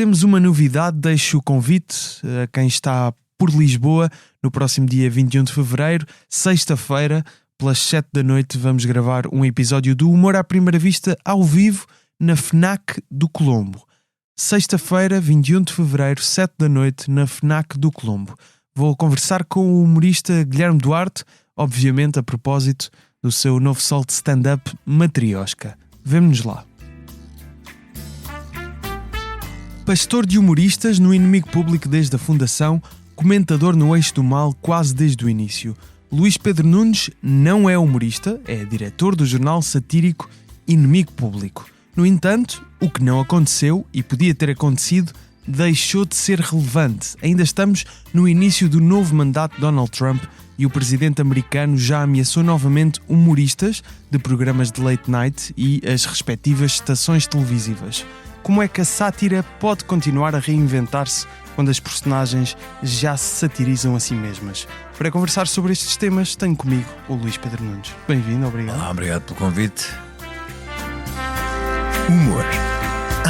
Temos uma novidade, deixo o convite a quem está por Lisboa no próximo dia 21 de fevereiro, sexta-feira, pelas 7 da noite, vamos gravar um episódio do Humor à Primeira Vista ao vivo na FNAC do Colombo. Sexta-feira, 21 de fevereiro, 7 da noite, na FNAC do Colombo. Vou conversar com o humorista Guilherme Duarte, obviamente a propósito do seu novo solo de stand-up Matrioshka. Vemo-nos lá. Pastor de humoristas no Inimigo Público desde a fundação, comentador no Eixo do Mal quase desde o início. Luís Pedro Nunes não é humorista, é diretor do jornal satírico Inimigo Público. No entanto, o que não aconteceu e podia ter acontecido deixou de ser relevante. Ainda estamos no início do novo mandato de Donald Trump e o presidente americano já ameaçou novamente humoristas de programas de late night e as respectivas estações televisivas. Como é que a sátira pode continuar a reinventar-se quando as personagens já se satirizam a si mesmas? Para conversar sobre estes temas, tenho comigo o Luís Pedro Nunes. Bem-vindo, obrigado. Olá, obrigado pelo convite. Humor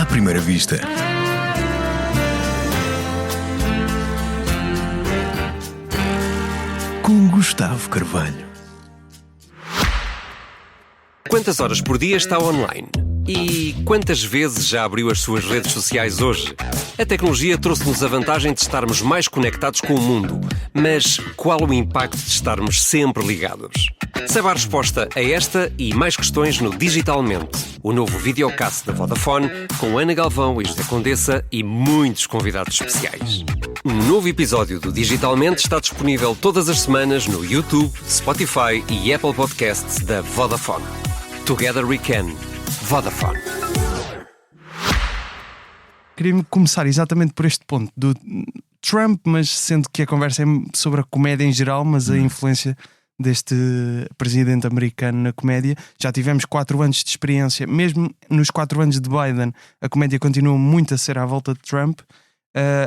à primeira vista. Com Gustavo Carvalho. Quantas horas por dia está online? E quantas vezes já abriu as suas redes sociais hoje? A tecnologia trouxe-nos a vantagem de estarmos mais conectados com o mundo, mas qual o impacto de estarmos sempre ligados? Saiba a resposta a esta e mais questões no Digitalmente, o novo videocast da Vodafone, com Ana Galvão e José Condessa e muitos convidados especiais. Um novo episódio do Digitalmente está disponível todas as semanas no YouTube, Spotify e Apple Podcasts da Vodafone. Together we can. Vodafone. Queria começar exatamente por este ponto do Trump, mas sendo que a conversa é sobre a comédia em geral, mas a influência deste presidente americano na comédia. Já tivemos 4 anos de experiência, mesmo nos 4 anos de Biden, a comédia continua muito a ser à volta de Trump.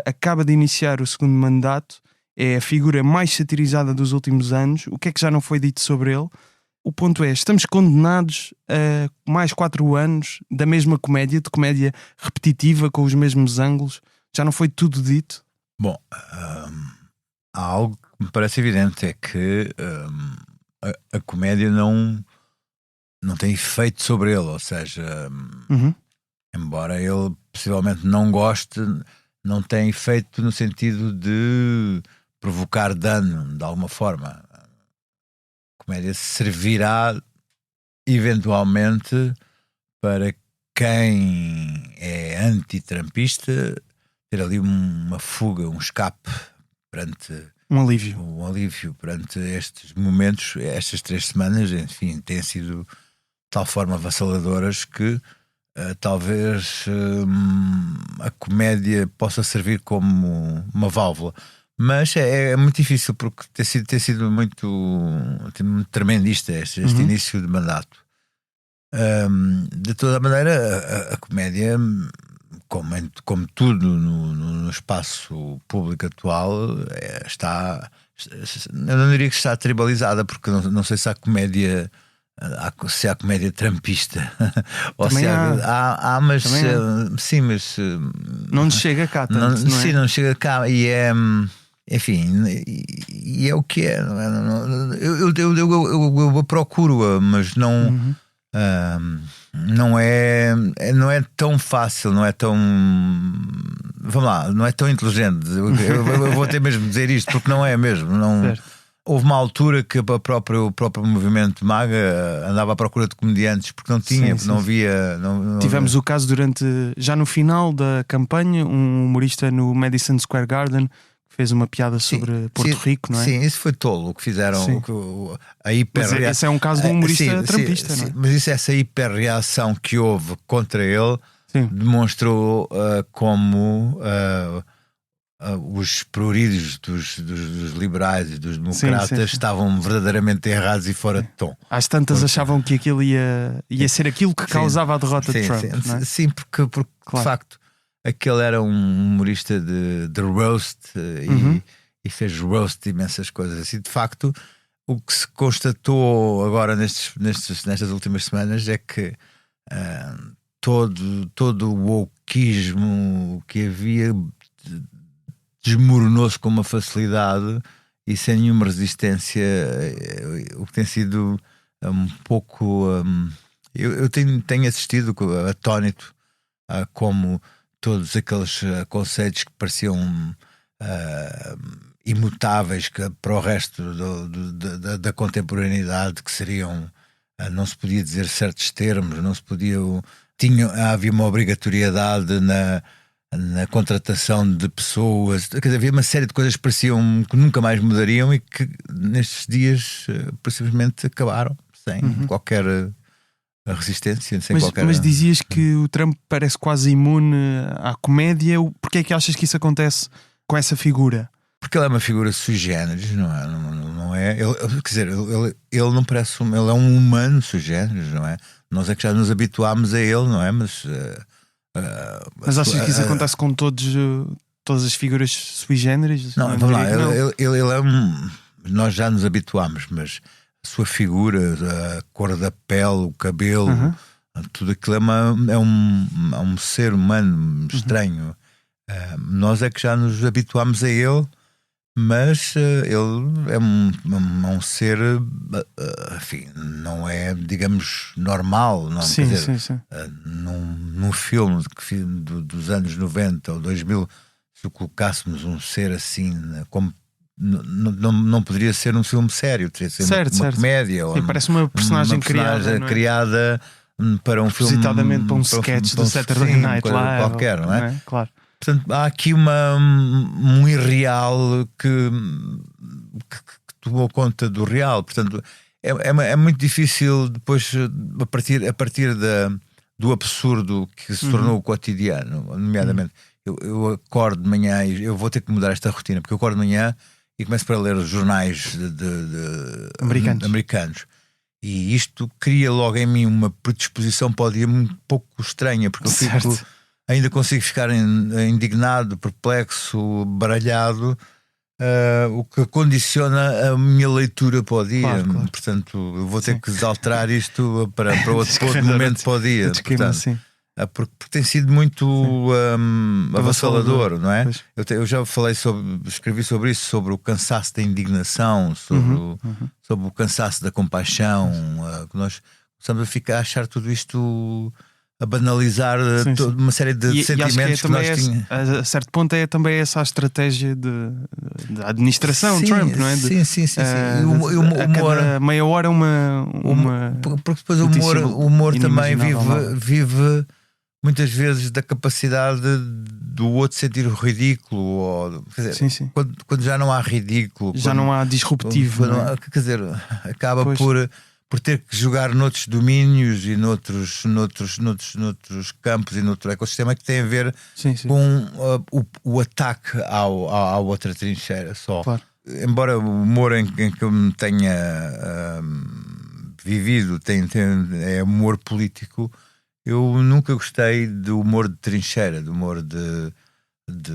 Acaba de iniciar o segundo mandato, é a figura mais satirizada dos últimos anos. O que é que já não foi dito sobre ele? O ponto é, estamos condenados a mais 4 anos da mesma comédia, de comédia repetitiva, com os mesmos ângulos. Já não foi tudo dito? Bom, há algo que me parece evidente, é que a comédia não tem efeito sobre ele, ou seja, embora ele possivelmente não goste, não tem efeito no sentido de provocar dano de alguma forma. A comédia servirá eventualmente para quem é anti-trumpista ter ali uma fuga, um escape perante um alívio perante estes momentos. Estas 3 semanas, enfim, têm sido de tal forma avassaladoras que talvez a comédia possa servir como uma válvula. Mas é muito difícil, porque tem sido muito tremendista este início de mandato. De toda a maneira, a comédia, como tudo no espaço público atual, eu não diria que está tribalizada, porque não sei se há comédia, se há comédia trumpista ou se há, mas sim, mas não nos chega cá tanto, não é? Sim, não chega cá, e é, enfim, e é o que é. Eu procuro-a, mas não não é tão fácil, não é tão, vamos lá, não é tão inteligente. Eu vou ter mesmo de dizer isto, porque não é mesmo. Houve uma altura que o próprio movimento MAGA andava à procura de comediantes, porque não tinha, não havia. Tivemos o caso já no final da campanha, um humorista no Madison Square Garden que fez uma piada sobre Porto Rico, não é? Sim, isso foi tolo o que fizeram. Mas esse é um caso de um humorista trumpista, não é? Mas essa hiperreação que houve contra ele demonstrou como os prioridades dos liberais e dos democratas estavam verdadeiramente errados e fora de tom. Às tantas achavam que aquilo ia ser aquilo que causava a derrota de Trump. Não é? Sim, porque de facto aquele era um humorista de roast e fez roast de imensas coisas assim. De facto, o que se constatou agora nestas últimas semanas é que todo o wokeismo que havia desmoronou-se com uma facilidade e sem nenhuma resistência, o que tem sido um pouco... eu tenho assistido atónito a como todos aqueles conceitos que pareciam imutáveis para o resto da contemporaneidade, que seriam... não se podia dizer certos termos, não se podia... havia uma obrigatoriedade na contratação de pessoas, quer dizer, havia uma série de coisas que pareciam que nunca mais mudariam e que nestes dias simplesmente acabaram sem qualquer resistência, sem qualquer... Mas dizias que o Trump parece quase imune à comédia. Porquê é que achas que isso acontece com essa figura? Porque ele é uma figura sui generis, não é? Quer dizer, ele não parece ele é um humano sui generis, não é? Nós é que já nos habituámos a ele, não é? Mas achas que isso acontece com todas as figuras sui generis? Não, vamos lá, ele é nós já nos habituámos, mas a sua figura, a cor da pele, o cabelo, tudo aquilo é um ser humano estranho. Nós é que já nos habituámos a ele, mas ele é um ser, enfim, não é, digamos, normal, não? Sim, quer dizer, sim. Num filme dos anos 90 ou 2000, se o colocássemos um ser assim, como não poderia ser um filme sério, teria de ser uma comédia. Sim, parece uma personagem criada para um filme, propositadamente para um sketch do Saturday Night Live qualquer, não é? Claro. Portanto, há aqui um irreal que tomou conta do real. Portanto, é muito difícil depois, a partir do absurdo que se tornou o cotidiano, nomeadamente. Eu acordo de manhã e eu vou ter que mudar esta rotina, porque eu acordo de manhã e começo para ler jornais americanos. E isto cria logo em mim uma predisposição para o dia um pouco estranha, porque eu ainda consigo ficar indignado, perplexo, baralhado, o que condiciona a minha leitura para o dia. Claro. Portanto, eu vou ter que alterar isto para outro momento para o dia. Porque tem sido muito avassalador, não é? Eu já escrevi sobre isso, sobre o cansaço da indignação, sobre o cansaço da compaixão, que nós começamos a achar tudo isto, a banalizar uma série de sentimentos que nós tínhamos. A certo ponto é também essa a estratégia da administração Trump, não é? Sim. Cada meia hora uma porque depois o humor também vive muitas vezes da capacidade do outro sentir o ridículo, ou, quer dizer, quando já não há ridículo, já não há disruptivo, quer dizer, acaba por ter que jogar noutros domínios e noutros campos e noutro ecossistema que tem a ver com o ataque à outra trincheira só. Claro. Embora o humor em que eu me tenha vivido é humor político, eu nunca gostei do humor de trincheira, do humor de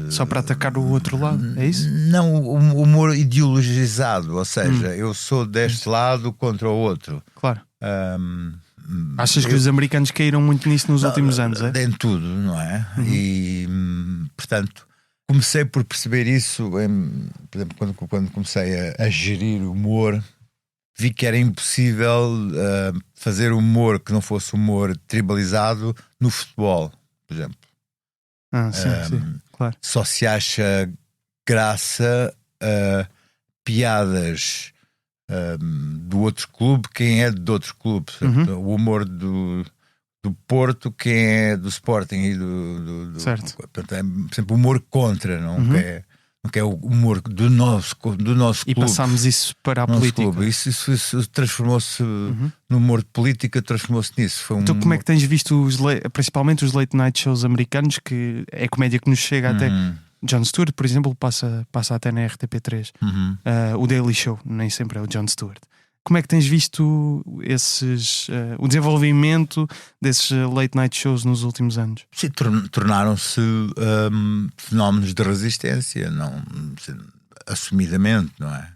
só para atacar o outro lado, é isso? Não, o humor ideologizado, ou seja, eu sou deste lado contra o outro. Claro. Achas que os americanos caíram muito nisso nos últimos anos, é? Em tudo, não é? E, portanto, comecei por perceber isso, por exemplo, quando comecei a gerir o humor, vi que era impossível fazer humor que não fosse humor tribalizado no futebol, por exemplo. Sim, claro. Só se acha graça piadas do outro clube quem é de outro clube. O humor do Porto quem é do Sporting e do certo. Portanto, é sempre humor contra, não é o humor do nosso clube. E passámos isso para a política. Isso transformou-se no humor de política, transformou-se nisso. Então como é que tens visto principalmente os late night shows americanos, que é comédia que nos chega até... Jon Stewart, por exemplo, passa até na RTP3. O Daily Show, nem sempre é o Jon Stewart. Como é que tens visto o desenvolvimento desses late night shows nos últimos anos? Sim, tornaram-se fenómenos de resistência, assumidamente, não é?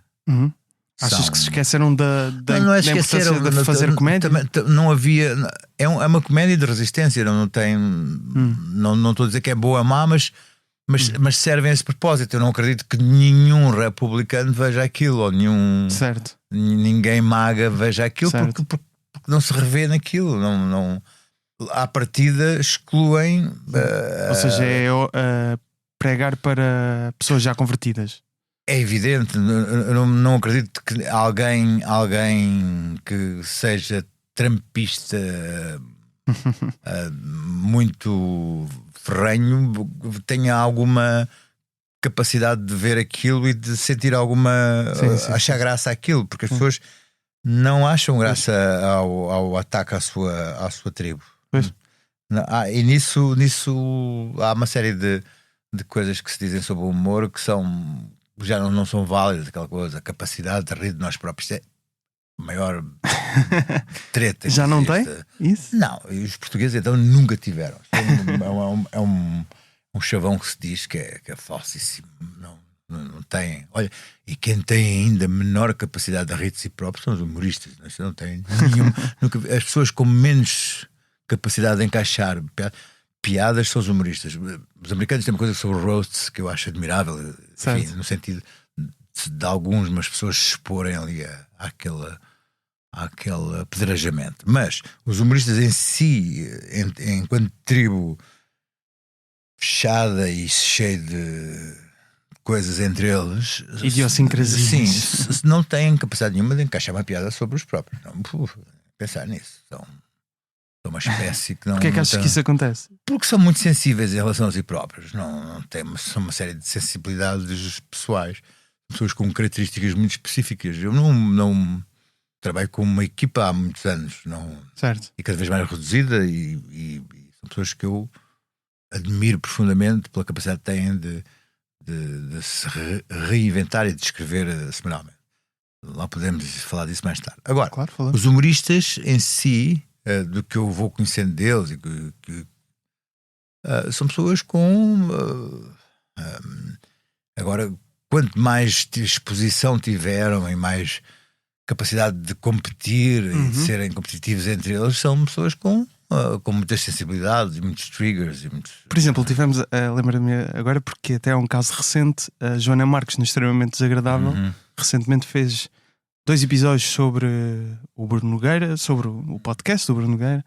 Achas que se esqueceram da não é importância esqueceram de fazer comédia? Não havia. É uma comédia de resistência. Não tem. Não estou a dizer que é boa ou má, mas serve a esse propósito. Eu não acredito que nenhum republicano veja aquilo, ou ninguém maga veja aquilo, porque não se revê naquilo. Não, à partida excluem. Ou seja, é pregar para pessoas já convertidas. É evidente, eu não acredito que alguém que seja trumpista muito ferrenho tenha alguma capacidade de ver aquilo e de sentir alguma achar graça àquilo, porque as pessoas não acham graça ao ataque à sua tribo. E nisso há uma série de coisas que se dizem sobre o humor que já não são válidas. Aquela coisa, a capacidade de rir de nós próprios é a maior treta. Já não tem isso? Não, e os portugueses então nunca tiveram. É um chavão que se diz que é falsíssimo. Não tem. Olha, e quem tem ainda menor capacidade de rir de si próprio são os humoristas. Não tem nenhum. As pessoas com menos capacidade de encaixar piadas são os humoristas. Os americanos têm uma coisa sobre roasts que eu acho admirável, enfim, no sentido de algumas pessoas se exporem ali àquele apedrejamento. Mas os humoristas em si, enquanto tribo fechada e cheia de coisas entre eles, idiosincrasias, sim, não têm capacidade nenhuma de encaixar uma piada sobre os próprios. Não, pensar nisso. São uma espécie que não. Porquê é que achas que isso acontece? Porque são muito sensíveis em relação a si próprios. Não tem são uma série de sensibilidades pessoais. Pessoas com características muito específicas. Eu não trabalho com uma equipa há muitos anos. E cada vez mais reduzida. E são pessoas que eu admiro profundamente pela capacidade que têm de se reinventar e de escrever semanalmente. Lá podemos falar disso mais tarde. Agora, os humoristas em si, do que eu vou conhecendo deles, e que são pessoas com agora, quanto mais exposição tiveram e mais capacidade de competir e de serem competitivos entre eles, são pessoas com muitas sensibilidades e muitos triggers Por exemplo, tivemos, lembra-me agora, porque até há um caso recente, a Joana Marques no Extremamente Desagradável recentemente fez 2 episódios sobre o Bruno Nogueira, sobre o podcast do Bruno Nogueira,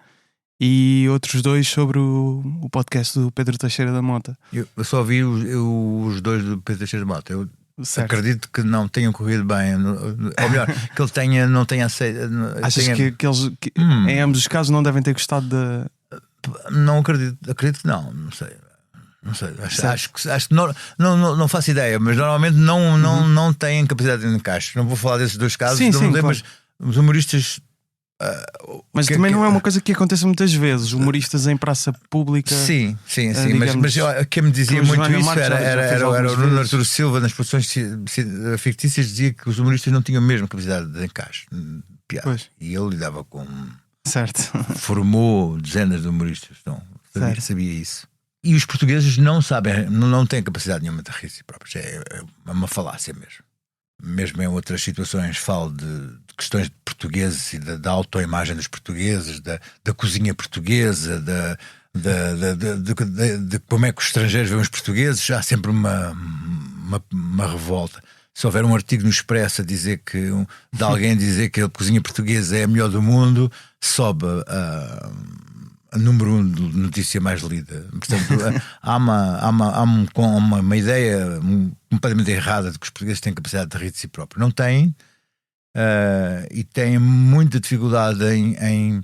e outros 2 sobre o podcast do Pedro Teixeira da Mota. Eu só vi os 2 do Pedro Teixeira da Mota. Eu acredito que não tenham corrido bem, ou melhor, que ele não tenha aceito. Achas que eles em ambos os casos não devem ter gostado de... Não acredito que não sei. Acho que não faço ideia, mas normalmente não têm capacidade de encaixe. Não vou falar desses 2 casos, claro. Mas os humoristas. Mas também não é uma coisa que acontece muitas vezes. Humoristas em praça pública. Sim. Mas quem me dizia muito isso era o Nuno Arturo Silva, nas produções fictícias, dizia que os humoristas não tinham mesmo capacidade de encaixe. E ele lidava com. Certo. Formou dezenas de humoristas. Então, sabia isso. E os portugueses não sabem, não têm capacidade nenhuma de rir de si próprios. É uma falácia mesmo. Mesmo em outras situações falo de questões de portugueses e da autoimagem dos portugueses, da cozinha portuguesa, de como é que os estrangeiros veem os portugueses. Há sempre uma revolta. Se houver um artigo no Expresso a dizer de alguém dizer que a cozinha portuguesa é a melhor do mundo, sobe a número 1 de notícia mais lida. Portanto, há uma ideia completamente errada de que os portugueses têm capacidade de rir de si próprios. Não têm, e têm muita dificuldade em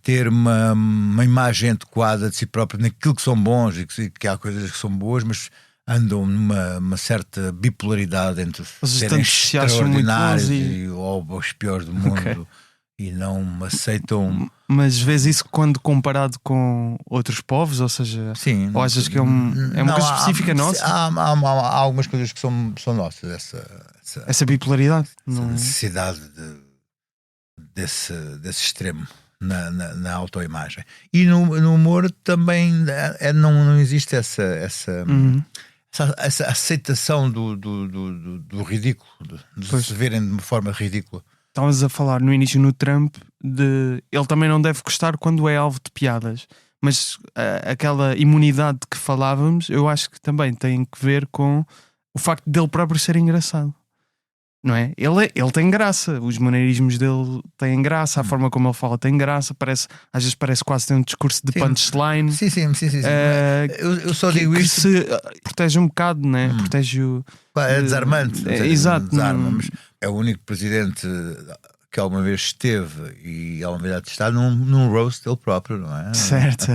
ter uma imagem adequada de si próprios naquilo que são bons, e que há coisas que são boas, mas andam numa certa bipolaridade entre serem extraordinários ou os piores do mundo. E não aceitam. Mas vês isso quando comparado com outros povos? Ou seja, sim, ou achas que é uma coisa específica nossa? Há algumas coisas que são nossas. Essa bipolaridade, essa necessidade desse extremo na autoimagem. E no humor também não existe essa essa aceitação do ridículo, de se verem de uma forma ridícula. Estavas a falar no início no Trump de ele também não deve gostar quando é alvo de piadas, mas aquela imunidade de que falávamos, eu acho que também tem que ver com o facto dele próprio ser engraçado, não é? Ele tem graça, os maneirismos dele têm graça, a forma como ele fala tem graça, às vezes parece quase ter um discurso de punchline. Sim. Eu só digo que isto. se protege um bocado, né? Protege o. É desarmante. Exato. Desarma, mas é o único presidente que alguma vez esteve e alguma vez está num roast dele próprio, não é? Certo.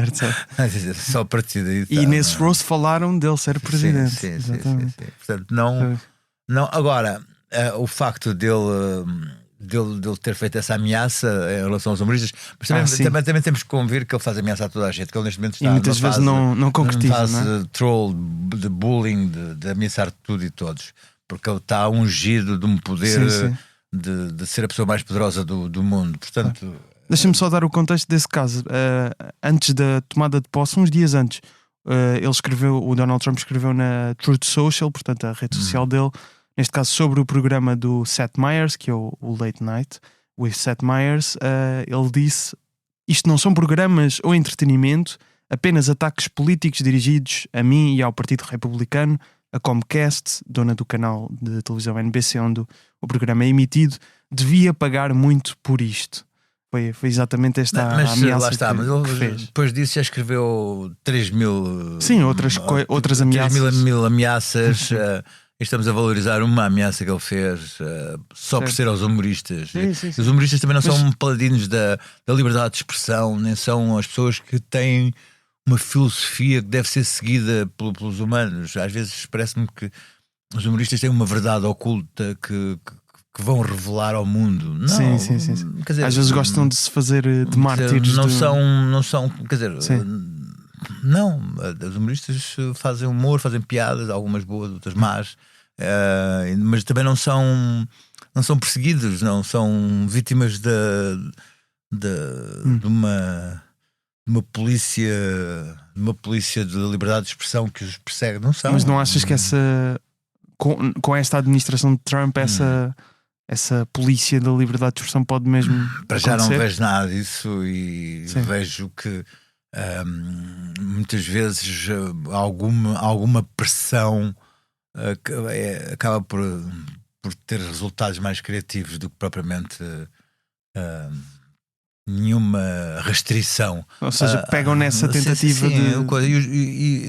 Só a partir daí. E nesse roast falaram dele ser presidente. Sim. Portanto, não. Agora, o facto dele ter feito essa ameaça em relação aos humoristas, mas também temos que convir que ele faz ameaça a toda a gente, que ele neste momento está e muitas vezes não concretiza, faz não é? troll, de bullying, de ameaçar tudo e todos, porque ele está ungido de um poder de ser a pessoa mais poderosa do mundo. Portanto, deixa-me só dar o contexto desse caso. Antes da tomada de posse, uns dias antes, o Donald Trump escreveu na Truth Social, portanto a rede social dele, neste caso sobre o programa do Seth Meyers, que é o Late Night with Seth Meyers. Ele disse: isto não são programas ou entretenimento, apenas ataques políticos dirigidos a mim e ao Partido Republicano. A Comcast, dona do canal de televisão NBC onde o programa é emitido, devia pagar muito por isto. Foi exatamente esta ameaça lá está, mas que fez. Depois disso já escreveu 3.000. Sim, outras ameaças. 3.000 ameaças. Estamos a valorizar uma ameaça que ele fez só por ser aos humoristas. Sim. Os humoristas também não são paladinos da liberdade de expressão, nem são as pessoas que têm uma filosofia que deve ser seguida pelos humanos. Às vezes parece-me que os humoristas têm uma verdade oculta que vão revelar ao mundo. Não, sim. Quer dizer, às vezes gostam de se fazer de mártires. Não são, quer dizer, não, os humoristas fazem humor, fazem piadas, algumas boas, outras más, mas também não são perseguidos, não são vítimas de uma polícia de liberdade de expressão que os persegue, não são. Mas não achas que com esta administração de Trump essa polícia da liberdade de expressão pode mesmo para acontecer? Já não vejo nada disso e vejo que muitas vezes alguma pressão acaba por ter resultados mais criativos do que propriamente nenhuma restrição. Ou seja, pegam nessa tentativa de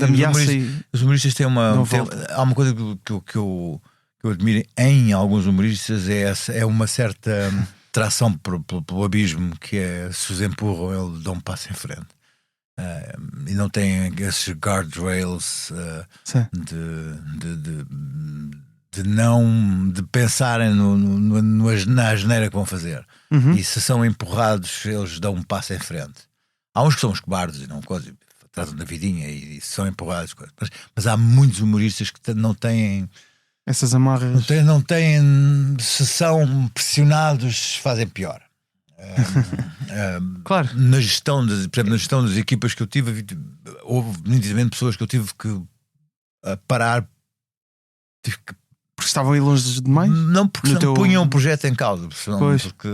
ameaça. Os humoristas têm há uma coisa que eu admiro em alguns humoristas, é uma certa tração pelo abismo, que é, se os empurram, eles dão um passo em frente. E não têm esses guardrails de pensarem na asneira que vão fazer. E se são empurrados, eles dão um passo em frente. Há uns que são os cobardes e não trazem da vidinha e são empurrados, mas há muitos humoristas que não têm essas amarras. Não têm, se são pressionados, fazem pior. Claro. Por exemplo, na gestão das equipas que eu tive, houve nitidamente pessoas que eu tive que parar. Porque estavam aí longe demais? Não, porque não punham um projeto em causa. Porque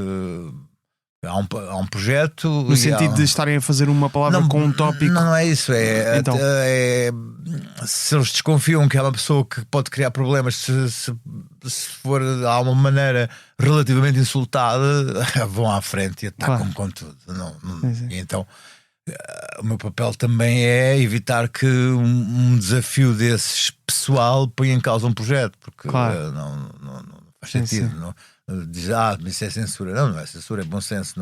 há um projeto. No sentido de estarem a fazer uma palavra com um tópico. Não é isso. Então. Se eles desconfiam que é uma pessoa que pode criar problemas, se for de alguma maneira relativamente insultada, vão à frente e atacam com tudo. E então o meu papel também é evitar que um desafio desses pessoal ponha em causa um projeto, porque não faz sentido. Não, diz, isso é censura. Não é censura, é bom senso.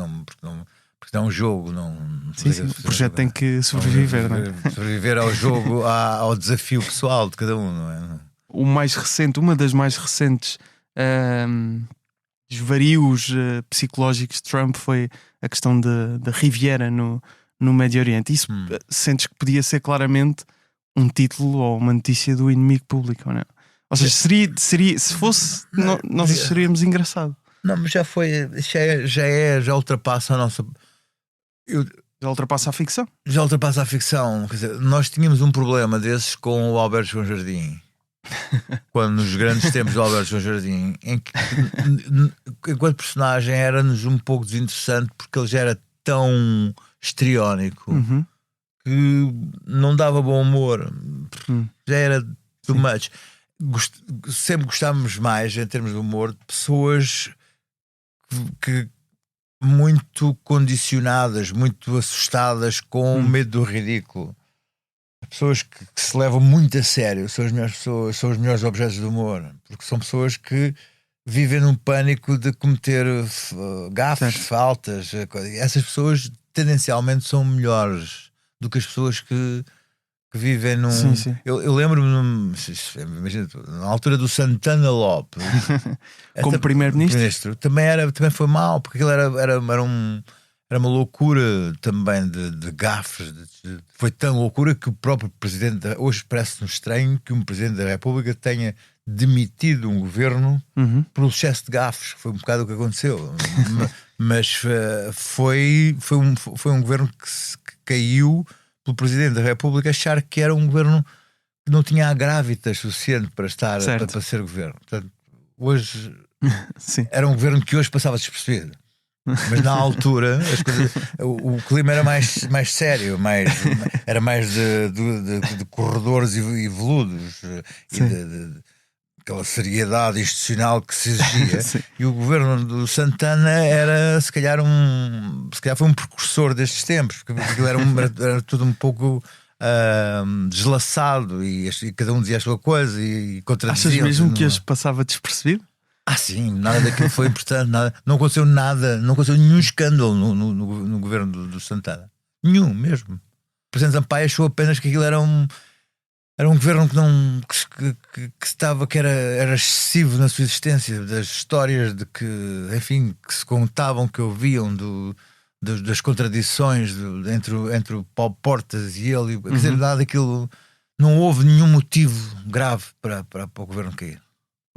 Porque é um jogo. O projeto tem que sobreviver, não é? Sobreviver ao jogo, ao desafio pessoal de cada um, não é? Uma das mais recentes desvarios psicológicos de Trump foi a questão da Riviera no Médio Oriente. Isso sentes que podia ser claramente um título ou uma notícia do inimigo público, ou não? Ou seja, seria, se fosse, nós seríamos engraçado. Não, mas já foi, já ultrapassa a nossa. Já ultrapassa a ficção. Já ultrapassa a ficção. Quer dizer, nós tínhamos um problema desses com o Alberto João Jardim. Quando nos grandes tempos do Alberto João Jardim, em que enquanto personagem era-nos um pouco desinteressante, porque ele já era tão histriónico que não dava bom humor, já era too much. Sempre gostávamos mais, em termos de humor, de pessoas que muito condicionadas, muito assustadas, com medo do ridículo. Pessoas que se levam muito a sério são as melhores pessoas, são os melhores objetos de humor, porque são pessoas que vivem num pânico de cometer gafes, faltas. Essas pessoas tendencialmente são melhores do que as pessoas que vivem num. Sim. Eu lembro-me, imagina, na altura do Santana Lopes, como primeiro-ministro, também foi mau, porque aquilo era uma loucura também de gafes. Foi tão loucura que o próprio presidente, hoje parece-nos estranho que um presidente da República tenha demitido um governo por excesso de gafes. Foi um bocado o que aconteceu. Mas foi um governo que caiu pelo presidente da República achar que era um governo que não tinha a gravitas suficiente para estar para ser governo. Portanto, hoje era um governo que hoje passava despercebido. Mas na altura o clima era mais sério, era mais de corredores e veludos e de aquela seriedade institucional que se exigia. E o governo do Santana era se calhar foi um precursor destes tempos, porque aquilo era tudo um pouco deslaçado e cada um dizia a sua coisa e contradizia. Achas mesmo que as passava despercebido? Sim, nada daquilo foi importante, nada, não aconteceu nenhum escândalo no governo do Santana. Nenhum mesmo. O presidente Sampaio achou apenas que aquilo era um governo que era excessivo na sua existência, das histórias de que, enfim, que se contavam, que ouviam das contradições entre o Paulo Portas e ele. Quer dizer, nada daquilo, não houve nenhum motivo grave para o governo cair.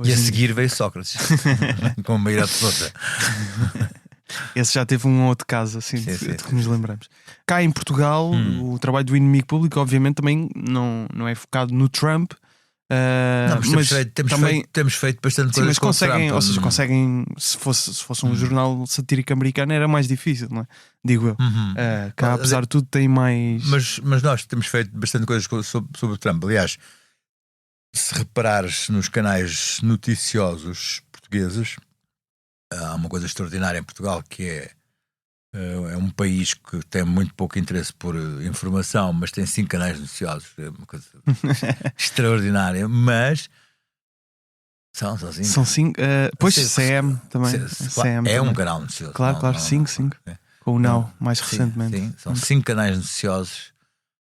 E a seguir veio Sócrates com uma ira absoluta. Esse já teve um outro caso assim de que nos lembramos. Cá em Portugal, o trabalho do Inimigo Público obviamente também não é focado no Trump. Mas temos feito bastante coisas. Mas conseguem, se fosse um jornal satírico americano era mais difícil, não é? Digo eu. Cá, apesar de tudo, tem mais. Mas nós temos feito bastante coisas sobre o Trump. Aliás, se reparares nos canais noticiosos portugueses, há uma coisa extraordinária em Portugal, que é um país que tem muito pouco interesse por informação, mas tem 5 canais noticiosos. É uma coisa extraordinária. Mas são 5. São 5. Pois CM também. É um canal noticioso. Claro, 5. Com o Now, mais recentemente. Sim, são 5 canais noticiosos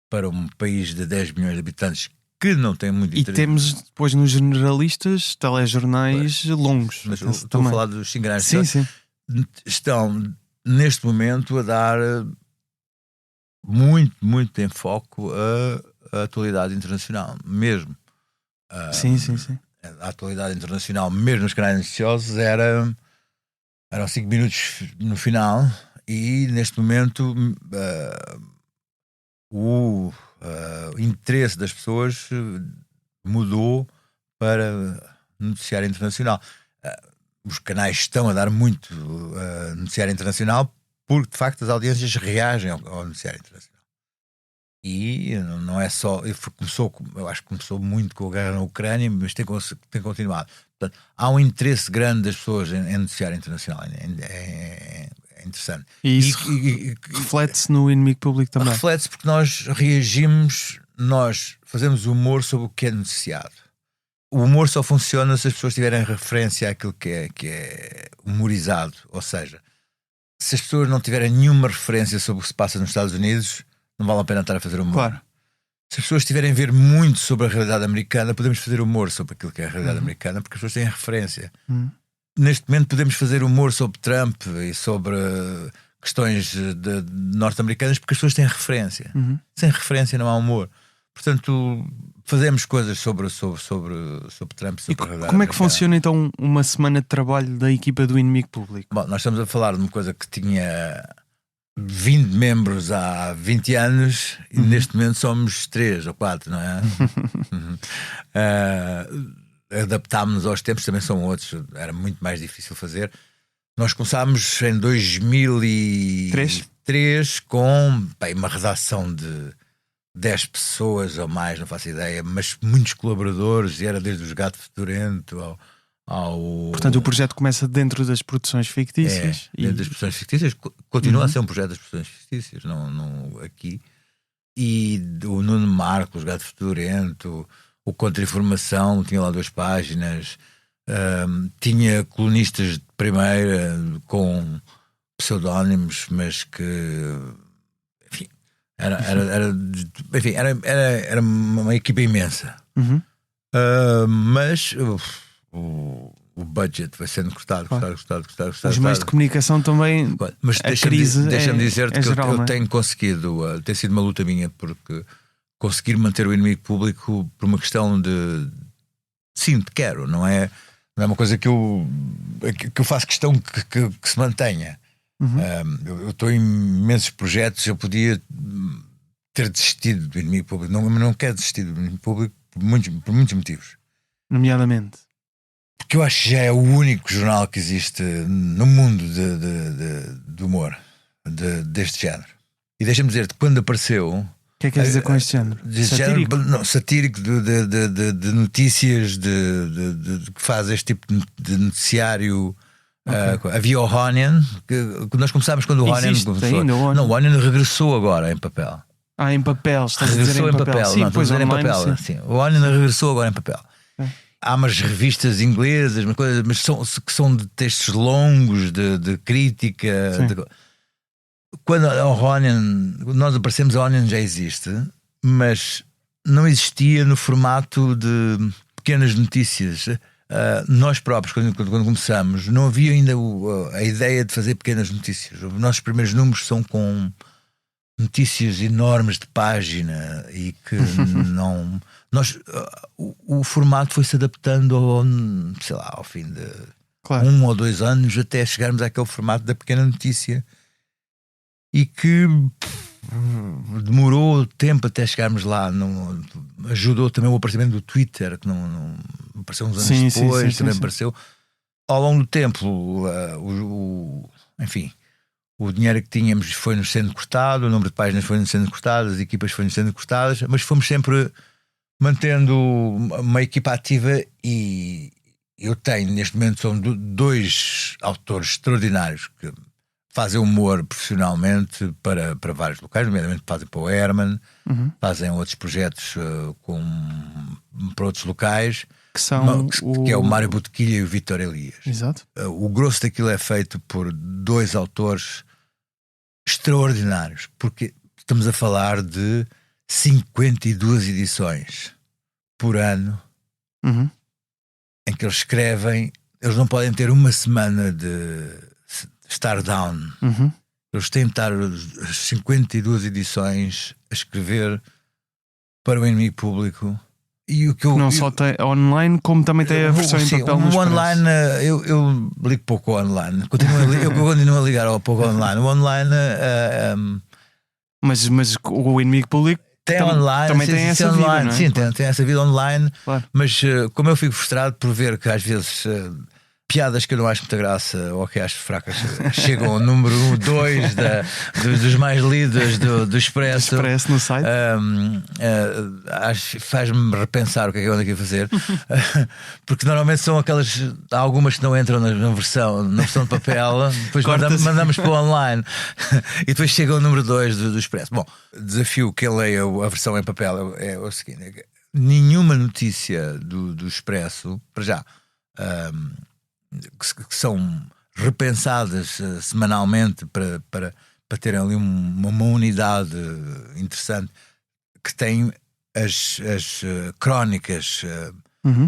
para um país de 10 milhões de habitantes que não tem muito interesse. E temos depois nos generalistas telejornais longos. Mas estou a falar dos 5 canais noticiosos. Sim. Estão neste momento a dar muito em foco a atualidade internacional, mesmo. Sim. A atualidade internacional, mesmo nos canais noticiosos, eram 5 minutos no final, e neste momento o interesse das pessoas mudou para noticiário internacional. Os canais estão a dar muito noticiário internacional porque de facto as audiências reagem ao noticiário internacional. E não é só. Eu acho que começou muito com a guerra na Ucrânia, mas tem continuado. Portanto, há um interesse grande das pessoas em noticiário internacional. É interessante. E isso reflete-se no Inimigo Público também. Reflete-se porque nós reagimos, nós fazemos humor sobre o que é noticiado. O humor só funciona se as pessoas tiverem referência àquilo que é humorizado. Ou seja, se as pessoas não tiverem nenhuma referência sobre o que se passa nos Estados Unidos, não vale a pena estar a fazer humor. Claro. Se as pessoas estiverem a ver muito sobre a realidade americana, podemos fazer humor sobre aquilo que é a realidade americana, porque as pessoas têm referência. Neste momento podemos fazer humor sobre Trump e sobre questões norte-americanas porque as pessoas têm referência. Sem referência não há humor. Portanto, fazemos coisas sobre Trump. Sobre a realidade como é que funciona então uma semana de trabalho da equipa do Inimigo Público? Bom, nós estamos a falar de uma coisa que tinha 20 membros há 20 anos e neste momento somos 3 ou 4, não é? Adaptámos-nos aos tempos, também são outros, era muito mais difícil fazer. Nós começámos em 2003 com uma redação de 10 pessoas ou mais, não faço ideia, mas muitos colaboradores, e era desde os Gato Fedorento ao... Portanto, o projeto começa dentro das produções fictícias. Dentro das produções fictícias, continua a ser um projeto das produções fictícias, não aqui. E o Nuno Marcos, Gato Fedorento, o Contra-Informação, tinha lá 2 páginas, tinha colunistas de primeira com pseudónimos, mas que, enfim, era uma equipa imensa. Mas o budget vai sendo cortado. Os meios de comunicação também. Mas deixa-me dizer-te que geral, eu tenho conseguido, tem sido uma luta minha, porque conseguir manter o Inimigo Público por uma questão de quero, não é uma coisa que eu faço questão que se mantenha. Eu estou em imensos projetos, eu podia ter desistido do Inimigo Público, não quero desistir do Inimigo Público por muitos motivos. Nomeadamente porque eu acho que já é o único jornal que existe no mundo de humor deste género. E deixa-me dizer-te, quando apareceu, o que é que queres dizer com este género? Satírico de notícias, que faz este tipo de noticiário. Havia o Ronin, que nós começámos quando o Ronin começou. O Ronin regressou agora em papel. Em papel, estás regressou a dizer em papel. Sim, depois em papel. Sim. O Ronin regressou agora em papel. Há umas revistas inglesas, mas que são de textos longos, de crítica. Quando o Ronin, nós aparecemos, o Ronin já existe, mas não existia no formato de pequenas notícias. Nós próprios, quando começamos, não havia ainda a ideia de fazer pequenas notícias. Os nossos primeiros números são com notícias enormes de página e que não... o formato foi-se adaptando ao fim de 1 ou 2 anos até chegarmos àquele formato da pequena notícia, e que demorou tempo até chegarmos lá. Ajudou também o aparecimento do Twitter, que não apareceu uns anos depois, também apareceu. Ao longo do tempo, enfim, o dinheiro que tínhamos foi-nos sendo cortado, o número de páginas foi-nos sendo cortado, as equipas foram-nos sendo cortadas, mas fomos sempre mantendo uma equipa ativa. E eu tenho, neste momento, são 2 autores extraordinários que fazem humor profissionalmente para vários locais, nomeadamente fazem para o Herman, fazem outros projetos para outros locais, que é o Mário Botequilha e o Vítor Elias. Exato. O grosso daquilo é feito por 2 autores extraordinários, porque estamos a falar de 52 edições por ano, em que eles escrevem. Eles não podem ter uma semana de estar down. Eles têm de estar as 52 edições a escrever para o Inimigo Público. E o que não só tem online, como também tem a versão em papel. O online, eu ligo pouco ao online. Eu continuo a ligar ao pouco online. O online, mas o Inimigo Público tem online, também tem essa vida, online, não é? Sim, tem essa vida online. Claro. Mas como eu fico frustrado por ver que às vezes piadas que eu não acho muita graça ou que acho fracas chegam ao número 2 dos mais lidos do Expresso. No site. Faz-me repensar o que é que eu ando aqui a fazer. Porque normalmente são aquelas. Há algumas que não entram na versão de papel, depois mandamos para o online e depois chega ao número 2 do Expresso. Bom, desafio que ele leia a versão em papel é o seguinte: nenhuma notícia do Expresso, para já, que são repensadas semanalmente para terem ali uma unidade interessante, que tem as crónicas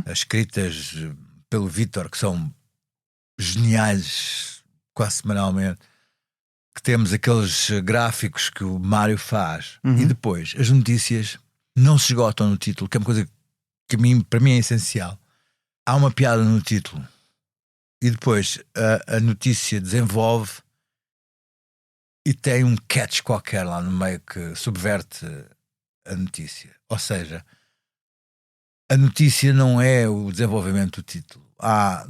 escritas pelo Vítor, que são geniais quase semanalmente, que temos aqueles gráficos que o Mário faz, e depois as notícias não se esgotam no título, que é uma coisa que para mim é essencial. Há uma piada no título e depois a notícia desenvolve e tem um catch qualquer lá no meio que subverte a notícia. Ou seja, a notícia não é o desenvolvimento do título. Há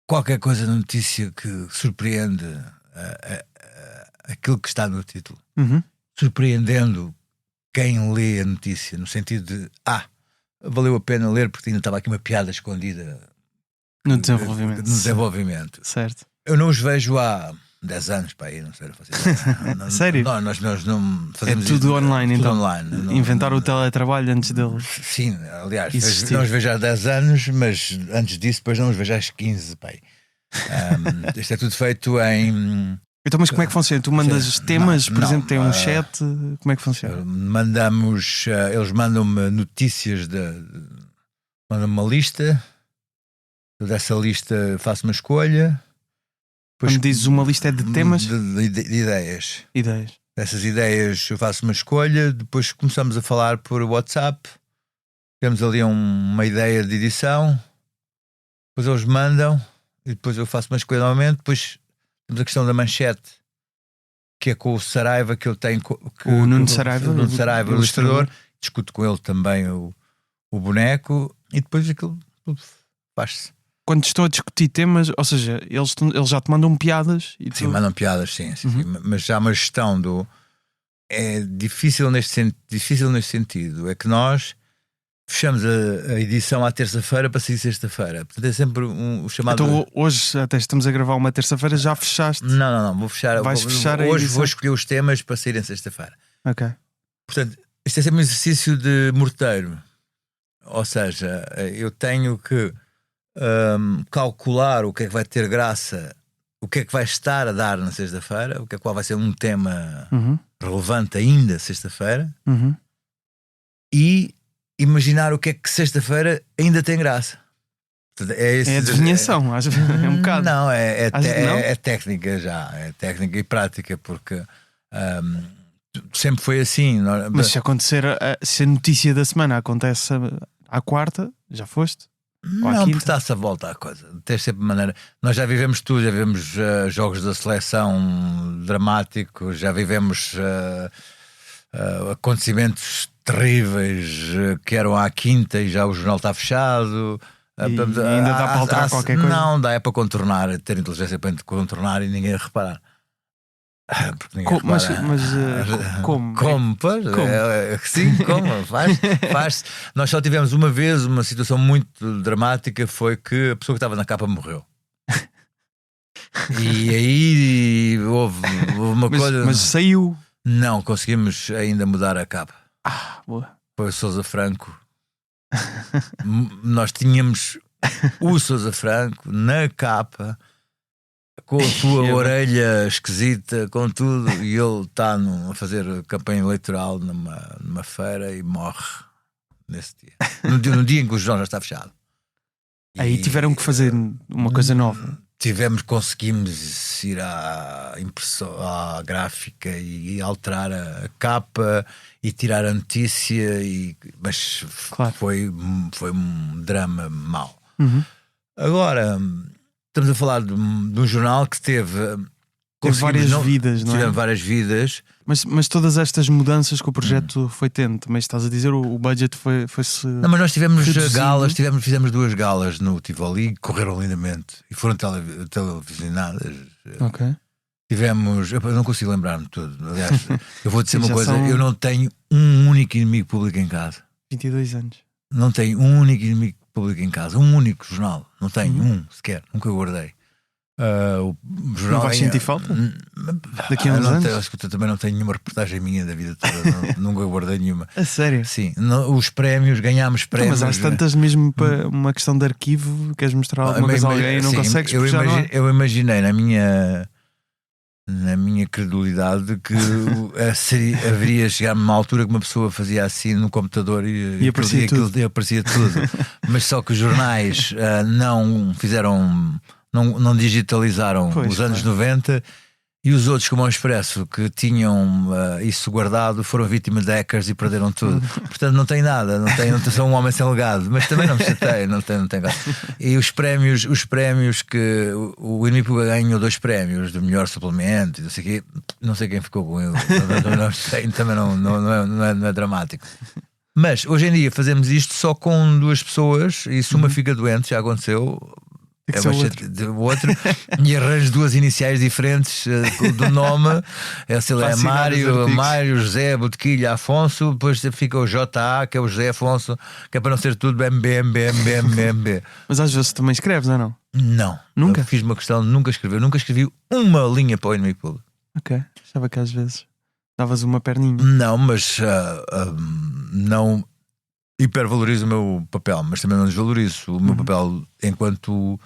qualquer coisa na notícia que surpreende aquilo que está no título. Surpreendendo quem lê a notícia, no sentido de valeu a pena ler porque ainda estava aqui uma piada escondida no desenvolvimento. Certo. Eu não os vejo há 10 anos para aí, não sei. Sério? Nós não fazemos tudo online, tudo então. online. Inventaram o teletrabalho antes dele. Sim, aliás, não os vejo há 10 anos, mas antes disso, depois não os vejo há 15 para aí. Isto é tudo feito em. Então, mas como é que funciona? Tu mandas temas, por exemplo, tem um chat, como é que funciona? Eles mandam-me notícias, mandam-me uma lista, dessa lista faço uma escolha. Quando dizes uma lista é de temas? De ideias. Ideias. Dessas ideias eu faço uma escolha, depois começamos a falar por WhatsApp, temos ali uma ideia de edição, depois eles mandam, e depois eu faço uma escolha novamente, depois temos a questão da manchete, que é com o Saraiva, que eu tenho o Nuno Saraiva, o ilustrador, discuto com ele também o boneco, e depois aquilo tudo faz-se. Quando estão a discutir temas, ou seja, eles já te mandam piadas e sim, mandam piadas, sim. Mas já há uma gestão é difícil neste sentido, é que nós fechamos a edição à terça-feira para sair sexta-feira. Portanto, é sempre o chamado. Então hoje até estamos a gravar uma terça-feira, já fechaste? Não, vou fechar. Fechar hoje vou escolher os temas para saírem sexta-feira. Ok. Portanto, isto é sempre um exercício de morteiro. Ou seja, eu tenho que calcular o que é que vai ter graça, o que é que vai estar a dar na sexta-feira, qual vai ser um tema relevante ainda sexta-feira, e imaginar o que é que sexta-feira ainda tem graça. Portanto, é adivinhação, é um bocado. Não, é técnica já, é técnica e prática, porque sempre foi assim. Mas se acontecer, se a notícia da semana acontece à quarta, já foste? Não, porque está-se a volta à coisa. Tem sempre maneira. Nós já vivemos tudo, já vivemos jogos da seleção dramáticos, já vivemos acontecimentos terríveis que eram à quinta e já o jornal está fechado. E ainda dá para alterar qualquer coisa? Não, dá para contornar, ter inteligência para contornar e ninguém reparar. Porque ninguém repara. Como? Como? Pois, sim, como? Faz. Nós só tivemos uma vez uma situação muito dramática, foi que a pessoa que estava na capa morreu. E aí houve uma coisa. Mas saiu. Não, conseguimos ainda mudar a capa. Boa. Foi o Sousa Franco. Nós tínhamos o Sousa Franco na capa, com a sua orelha esquisita, com tudo, e ele está a fazer campanha eleitoral numa feira e morre nesse dia. No dia em que o jornal já está fechado. Aí tiveram que fazer uma coisa nova. Conseguimos ir à gráfica e alterar a capa e tirar a notícia, mas claro, foi um drama mau. Agora estamos a falar de um jornal que teve várias vidas, não é? Tivemos várias vidas. Mas todas estas mudanças que o projeto foi tendo, também estás a dizer, o budget foi-se. Não, mas nós tivemos galas, fizemos 2 galas no Tivoli e correram lindamente e foram televisionadas. Ok. Tivemos, eu não consigo lembrar-me tudo. Aliás, eu vou dizer uma coisa: eu não tenho um único inimigo público em casa. 22 anos. Não tenho um único inimigo público em casa, um único jornal. Não tenho um sequer, nunca guardei. O jornal não vais sentir falta? Daqui a uns anos? Eu também não tenho nenhuma reportagem minha da vida toda, nunca guardei nenhuma. A sério? Sim, os prémios, ganhámos prémios. Mas há tantas mesmo para uma questão de arquivo, queres mostrar alguma coisa a alguém e não consegues puxar. Eu imaginei na minha credulidade que haveria chegado a uma altura que uma pessoa fazia assim no computador e aparecia tudo. Mas só que os jornais não fizeram, não digitalizaram os anos 90 E os outros, como o Expresso, que tinham isso guardado, foram vítimas de hackers e perderam tudo. Portanto, não tem nada, não sou um homem sem legado, mas também não me chatei, não tem graça. E os prémios que o Inimigo Público ganhou 2 prémios de melhor suplemento, não sei quem ficou com ele, também não é dramático. Mas hoje em dia fazemos isto só com 2 pessoas e se uma fica doente, já aconteceu. O outro e arranjo 2 iniciais diferentes do nome. Se ele é Mário, José, Botequilha, Afonso, depois fica o JA, que é o José Afonso, que é para não ser tudo MB. Mas às vezes também escreves, ou não? Não, nunca? Eu fiz uma questão de nunca escrevi uma linha para o Inimigo Público. Ok, achava que às vezes davas uma perninha. Não, mas não hipervalorizo o meu papel, mas também não desvalorizo o meu papel enquanto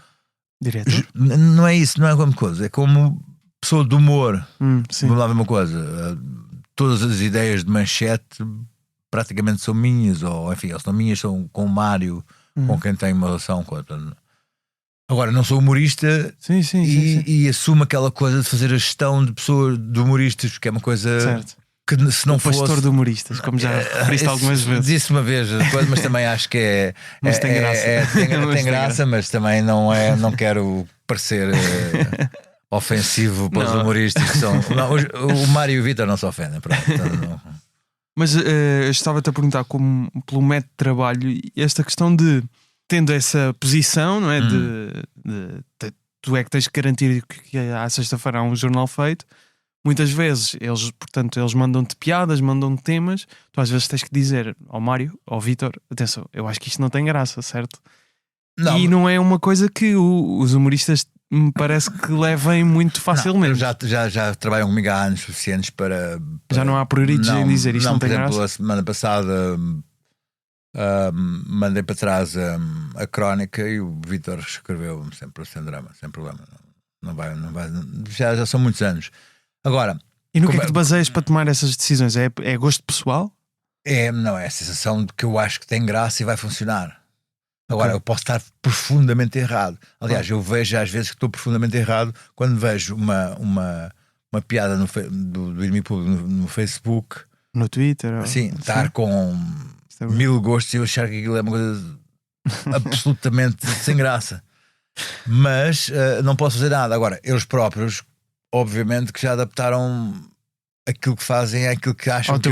diretor. Não é isso, não é como coisa, é como pessoa de humor. Vamos lá ver uma coisa: todas as ideias de manchete praticamente são minhas, ou enfim, elas são minhas, são com o Mário, com quem tenho uma relação com outra. Agora, não sou humorista. Sim. E assumo aquela coisa de fazer a gestão de pessoas, de humoristas, que é uma coisa. Certo. Que se não o fosse pastor de humoristas, como já referiste algumas vezes. Disse uma vez, mas também acho que é. Mas tem graça. Tem graça, mas também não quero parecer ofensivo para os humoristas que são. Não, o Mário e o Vítor não se ofendem. Mas eu estava-te a perguntar, como pelo método de trabalho, esta questão de, tendo essa posição, não é? Tu é que tens que garantir que à sexta-feira há um jornal feito. Muitas vezes eles mandam-te piadas, mandam-te temas. Tu às vezes tens que dizer ao Mário, ao Vítor: atenção, eu acho que isto não tem graça, certo? Não. E não é uma coisa que os humoristas me parece que levem muito facilmente. Já trabalham comigo há anos suficientes para já não há prioridades em dizer isto não tem graça. Por exemplo, graça. a semana passada mandei para trás a crónica e o Vítor escreveu sempre sem drama, sem problema. Não vai. Já são muitos anos. Agora, e no que é que te baseias para tomar essas decisões? É gosto pessoal? Não, é a sensação de que eu acho que tem graça e vai funcionar. Agora, eu posso estar profundamente errado. Aliás, eu vejo às vezes que estou profundamente errado quando vejo uma piada do Inimigo Público no Facebook, no Twitter, sim, estar com 1000 gostos e eu achar que aquilo é uma coisa absolutamente sem graça. Mas não posso fazer nada. Agora, eles próprios, obviamente, que já adaptaram aquilo que fazem àquilo que acham que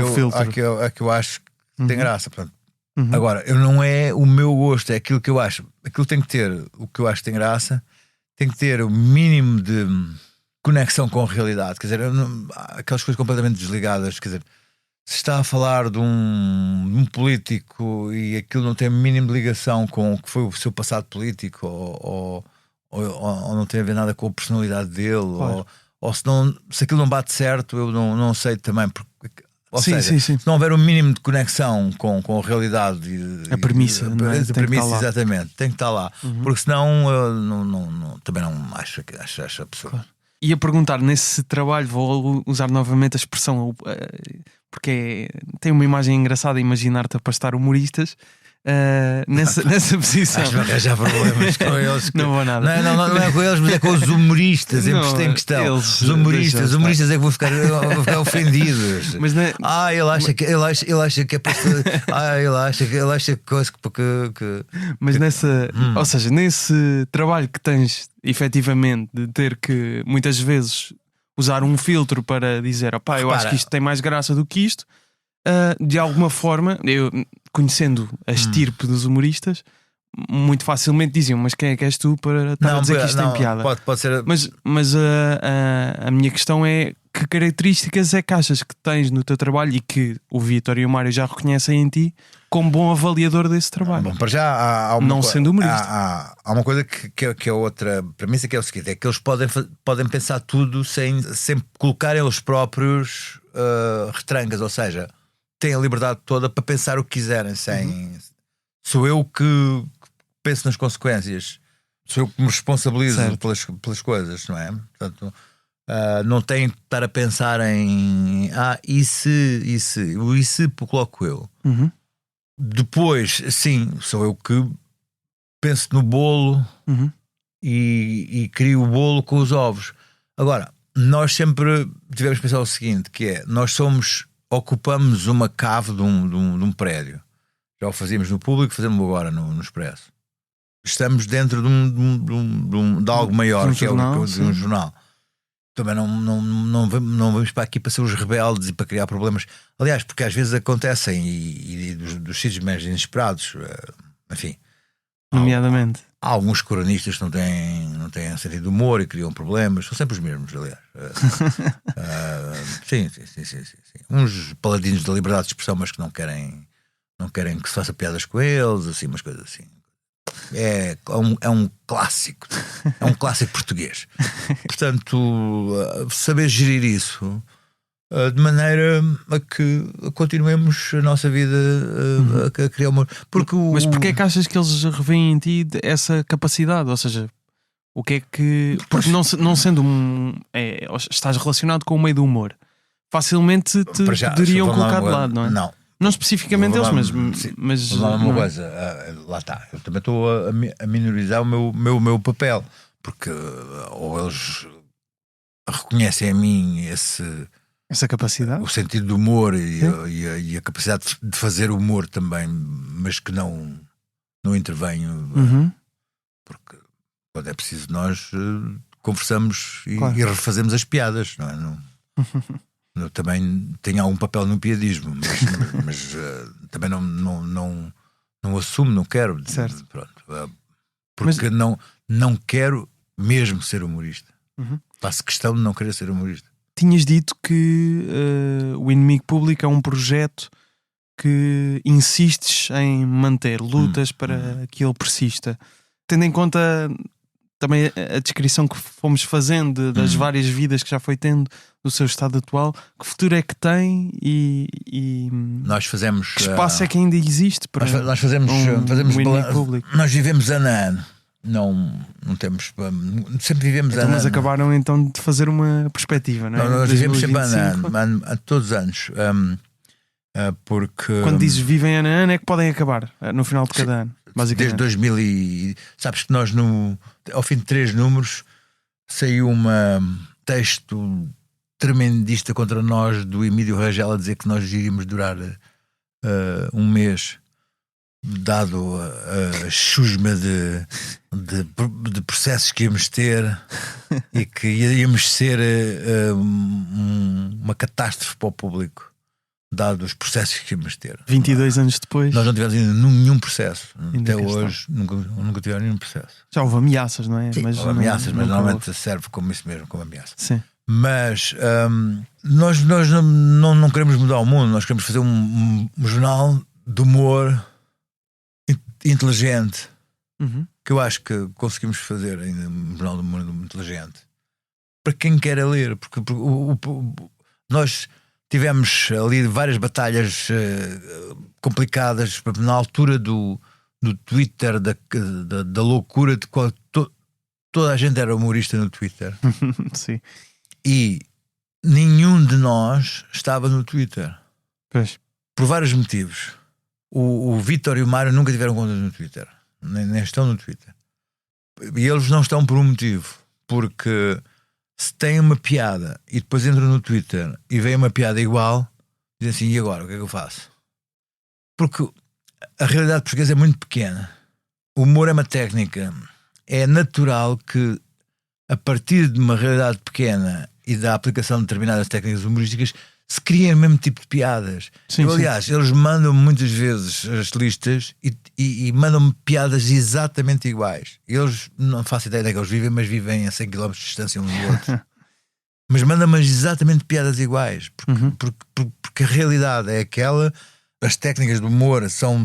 eu acho que tem graça. Portanto, agora, não é o meu gosto, é aquilo que eu acho. Aquilo tem que ter o que eu acho que tem graça, tem que ter o mínimo de conexão com a realidade. Quer dizer, aquelas coisas completamente desligadas. Quer dizer, se está a falar de um político e aquilo não tem o mínimo de ligação com o que foi o seu passado político, ou não tem a ver nada com a personalidade dele, claro. ou se aquilo não bate certo, eu não sei também. Ou seja, se não houver um mínimo de conexão com a realidade, a premissa, exatamente, tem que estar lá. Porque senão também não acho absurdo. Claro. E a perguntar, nesse trabalho, vou usar novamente a expressão, porque tem uma imagem engraçada, imaginar-te a pastar humoristas. Nessa posição. Acho que já problemas com eles. Não vou nada. Não é com eles, mas é com os humoristas em questão. Os humoristas é que vou ficar ofendidos. Mas não é... ele acha que é para ele acha que coisa que... Mas nessa, ou seja, nesse trabalho que tens efetivamente de ter que muitas vezes usar um filtro para dizer, opá, eu acho que isto tem mais graça do que isto. De alguma forma, eu conhecendo a estirpe dos humoristas, muito facilmente diziam: mas quem é que és tu para estar a dizer que isto tem piada? Pode ser. Mas a minha questão é: que características é que achas que tens no teu trabalho e que o Vítor e o Mário já reconhecem em ti como bom avaliador desse trabalho? Bom, para já há não sendo humorista. Há uma coisa que é outra premissa, que é o seguinte: é que eles podem pensar tudo sem colocar eles próprios retrangas, ou seja, têm a liberdade toda para pensar o que quiserem. Sou eu que penso nas consequências, sou eu que me responsabilizo pelas coisas, não é? Portanto, não têm de estar a pensar em e se coloco eu. Depois, sim, sou eu que penso no bolo e crio o bolo com os ovos. Agora, nós sempre tivemos que pensar o seguinte, que é, ocupamos uma cave de um prédio. Já o fazíamos no público, fazemos agora no Expresso. Estamos dentro de algo maior, que jornal, é de um jornal. Também não vamos para aqui para ser os rebeldes e para criar problemas. Aliás, porque às vezes acontecem e dos sítios mais inesperados, enfim. Nomeadamente. Há alguns cronistas que não têm sentido de humor e criam problemas. São sempre os mesmos, aliás. Sim. Uns paladinos da liberdade de expressão, mas que não querem que se faça piadas com eles, assim, umas coisas assim. É um clássico. É um clássico português. Portanto, saber gerir isso de maneira a que continuemos a nossa vida a criar humor. Mas porquê é que achas que eles revêem em ti essa capacidade? Ou seja, o que é que... Porque não sendo estás relacionado com o meio do humor, facilmente te poderiam colocar de lado, não é? Não especificamente eles, mas uma coisa, lá está. Eu também estou a minorizar o meu papel, porque ou eles reconhecem em mim essa capacidade, o sentido do humor e a capacidade de fazer humor também, mas que não intervenho, porque quando é preciso nós conversamos e refazemos as piadas, não é? Eu também tenho algum papel no piadismo, mas também não assumo, não quero. Certo. Pronto, porque não quero mesmo ser humorista. Faço questão de não querer ser humorista. Tinhas dito que o Inimigo Público é um projeto que insistes em manter, lutas para que ele persista. Tendo em conta também a descrição que fomos fazendo das várias vidas que já foi tendo do seu estado atual, que futuro é que tem e nós fazemos, que espaço é que ainda existe para nós fazemos Inimigo Público? Nós vivemos ano a ano. Não temos, sempre vivemos então, ano. Mas acabaram então de fazer uma perspectiva, não é? Nós vivemos sempre ano a ano, todos os anos. Porque quando dizes vivem ano a ano é que podem acabar no final de cada ano, basicamente. Desde 2000 e sabes que nós ao fim de 3 números saiu texto tremendista contra nós do Emílio Rangel a dizer que nós iríamos durar um mês, dado a chusma de processos que íamos ter e que íamos ser uma catástrofe para o público, dado os processos que íamos ter. 22 anos depois nós não tivemos ainda nenhum processo. Até hoje nunca tivemos nenhum processo. Já houve ameaças, não é? Sim, houve ameaças, mas normalmente serve como isso mesmo, como ameaça. Sim. Mas nós não queremos mudar o mundo. Nós queremos fazer um jornal de humor inteligente, que eu acho que conseguimos fazer ainda, um jornal de humor inteligente para quem quer ler, porque nós tivemos ali várias batalhas complicadas na altura do Twitter, da loucura de qual toda a gente era humorista no Twitter. Sim. E nenhum de nós estava no Twitter. Pois. Por vários motivos. O Vítor e o Mário nunca tiveram contas no Twitter, nem estão no Twitter. E eles não estão por um motivo, porque se têm uma piada e depois entram no Twitter e vem uma piada igual, dizem assim, e agora, o que é que eu faço? Porque a realidade portuguesa é muito pequena. O humor é uma técnica. É natural que, a partir de uma realidade pequena e da aplicação de determinadas técnicas humorísticas, se criem o mesmo tipo de piadas. Aliás, eles mandam muitas vezes as listas e mandam-me piadas exatamente iguais. Eles, não faço ideia onde é que eles vivem, mas vivem a 100 km de distância um do outro. Mas mandam-me exatamente piadas iguais, porque a realidade é aquela. As técnicas do humor são